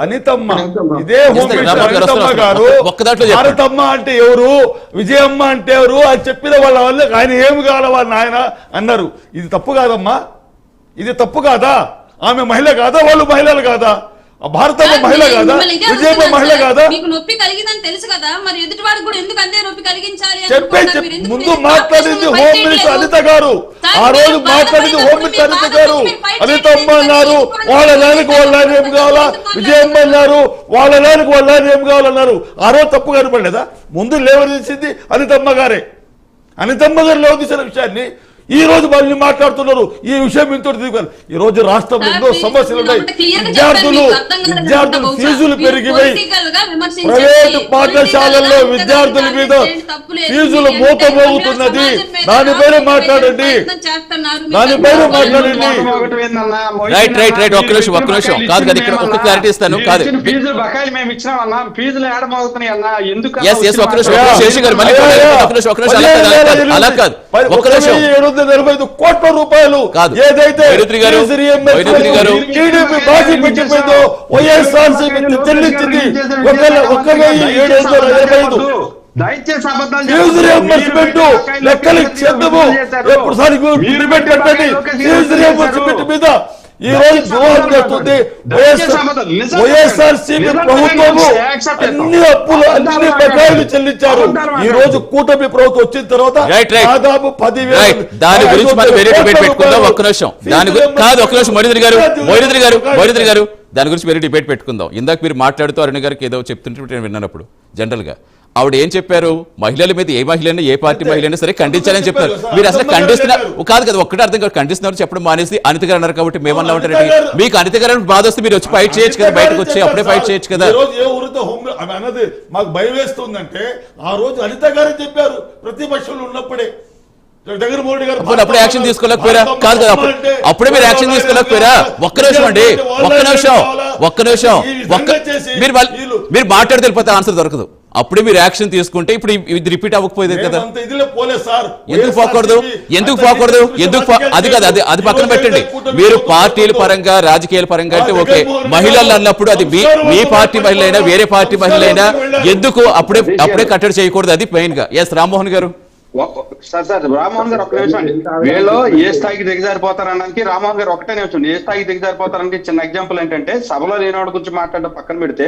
అనితమ్మ ఇదే home minister అనితమ్మ గారు భారతమ్మ అంటే ఎవరు, విజయమ్మ అంటే ఎవరు అని చెప్పిన వాళ్ళ వల్ల ఆయన ఏమి కావాల వాళ్ళ నాయన అన్నారు. ఇది తప్పు కాదమ్మా, ఇది తప్పు కాదా? ఆమె మహిళ కాదా, వాళ్ళు మహిళలు కాదా? భారతమ్మ మహిళ కాదా, విజయమ్మ మహిళ కాదా? నొప్పి కలిగిందని తెలుసు కదా, మరి ఎదుటి వాడికి కూడా ఎందుకు అంతే నొప్పి కలిగించాలి? ముందు మాట్లాడింది హోమ్ మినిస్టర్ అనిత గారు, ఆ రోజు మాట్లాడింది హోమ్ మినిస్టర్ అనిత గారు. అనితమ్మ అన్నారు వాళ్ళ నాయనకు వాళ్ళ నాయన ఏం కావాలా, విజయమ్మ అన్నారు వాళ్ళ నాయనకు వాళ్ళ నాయన ఏం కావాలన్నారు. ఆ రోజు తప్పు కనపడలేదా? ముందు లేవదీసింది అనితమ్మ గారే. అనితమ్మ గారు లేవదీసిన విషయాన్ని ఈ రోజు మళ్ళీ మాట్లాడుతున్నారు. ఈ విషయం ఇంతో దిగుతారు. ఈ రోజు రాష్ట్రంలో ఎన్నో సమస్యలు ఉన్నాయి. విద్యార్థులు ఫీజులు పెరిగిపోయి ప్రైవేటు పాఠశాలల్లో విద్యార్థుల మీద ఫీజులు మోతమోగుతున్నది. దానిపైన మాట్లాడండి, దానిపైన మాట్లాడండి. ఒక్క నిమిషం కాదు కదా, ఇక్కడ ఒక్క క్లారిటీ ఇస్తాను. కాదు అలా కాదు, 745 కోట్ల రూపాయలు ఏదైతే టీడీపీ బాకీ పెట్టిపోయిందో వైఎస్ఆర్సీపీ చెల్లించింది 1,725. ఫీజు రియంబర్స్మెంట్ లెక్కలు చేద్దాము, ఎప్పుడుసారి డిబేట్ పెట్టండి. ఫీజు రియంబర్స్మెంట్ మీద ఈ రోజు ద్రోహం చేస్తుంది వైఎస్ఆర్సీపీ ప్రభుత్వము. అన్ని అప్పులు అన్ని బకాయిలు చెల్లించారు. ఈ రోజు కూటమి ప్రభుత్వం వచ్చిన తర్వాత దాదాపు 10,000. దాని గురించి మనం వేరే డిబేట్ పెట్టుకుందాం. ఒక్క నిమిషం కాదు, ఒక్క నిమిషం మొయినుద్దీన్ గారు దాని గురించి వేరే డిబేట్ పెట్టుకుందాం. ఇందాక మీరు మాట్లాడుతూ అరుణ్ గారికి ఏదో చెప్తుంటే నేను విన్నానప్పుడు జనరల్ గా ఆవిడ ఏం చెప్పారు, మహిళల మీద ఏ మహిళైనా ఏ పార్టీ మహిళైనా సరే ఖండించాలని చెప్పారు. మీరు అసలు ఖండిస్తున్నారు కాదు కదా, ఒక్కటే అర్థం కాదు. ఖండిస్తున్నారు చెప్పడం మానేసి అనిత గారు అన్నారు కాబట్టి మేమన్నా ఉంటారండి. మీకు అనిత గారు బాధ వస్తే మీరు వచ్చి ఫైట్ చేయొచ్చు కదా, బయటకు వచ్చి అప్పుడే ఫైట్ చేయొచ్చు కదా. అన్నది మాకు భయం వేస్తుందంటే ఆ రోజు అనిత గారు చెప్పారు ప్రతిపక్షంలో ఉన్నప్పుడే. జగన్మోహన్ రెడ్డి గారు అప్పుడే యాక్షన్ తీసుకోలేకపోయారా? కాదు కదా, అప్పుడే మీరు యాక్షన్ తీసుకోలేకపోయారా? ఒక్క నిమిషం అండి, ఒక్క నిమిషం మీరు మాట్లాడి తెలిపోతే ఆన్సర్ దొరకదు. అప్పుడే మీరు యాక్షన్ తీసుకుంటే ఇప్పుడు ఇది రిపీట్ అవ్వకపోయేది కదా. ఎందుకు పోకూడదు అది కదా, అది పక్కన పెట్టండి. మీరు పార్టీల పరంగా రాజకీయాల పరంగా అంటే ఓకే, మహిళలు అన్నప్పుడు అది మీ పార్టీ మహిళైనా వేరే పార్టీ మహిళైనా ఎందుకు అప్పుడే కట్టడి చేయకూడదు? అది మెయిన్ గా. ఎస్ రామ్మోహన్ గారు. సార్ రామ్మోహన్ గారు ఒక్క నిమిషం అండి. వీళ్ళు ఏ స్థాయికి దిగజారిపోతారనడానికి రామ్మోహన్ గారు ఒకటే నిమిషం. ఏ స్థాయికి దిగజారిపోతారనికి చిన్న ఎగ్జాంపుల్ ఏంటంటే, సభలో లేనివాడి గురించి మాట్లాడడం పక్కన పెడితే,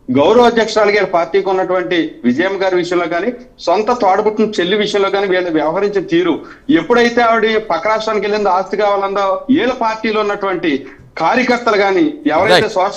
గౌరవ అధ్యక్షురాలు గారి పార్టీకి ఉన్నటువంటి విజయమ్మ గారి విషయంలో కానీ, సొంత తోడబుట్టిన చెల్లి విషయంలో కానీ వీళ్ళు వ్యవహరించిన తీరు, ఎప్పుడైతే ఆవిడ పక్క రాష్ట్రానికి వెళ్ళిందో ఆస్తి కావాలందో వీళ్ళ పార్టీలో ఉన్నటువంటి కార్యకర్తలు కానీ ఎవరైతే సోషల్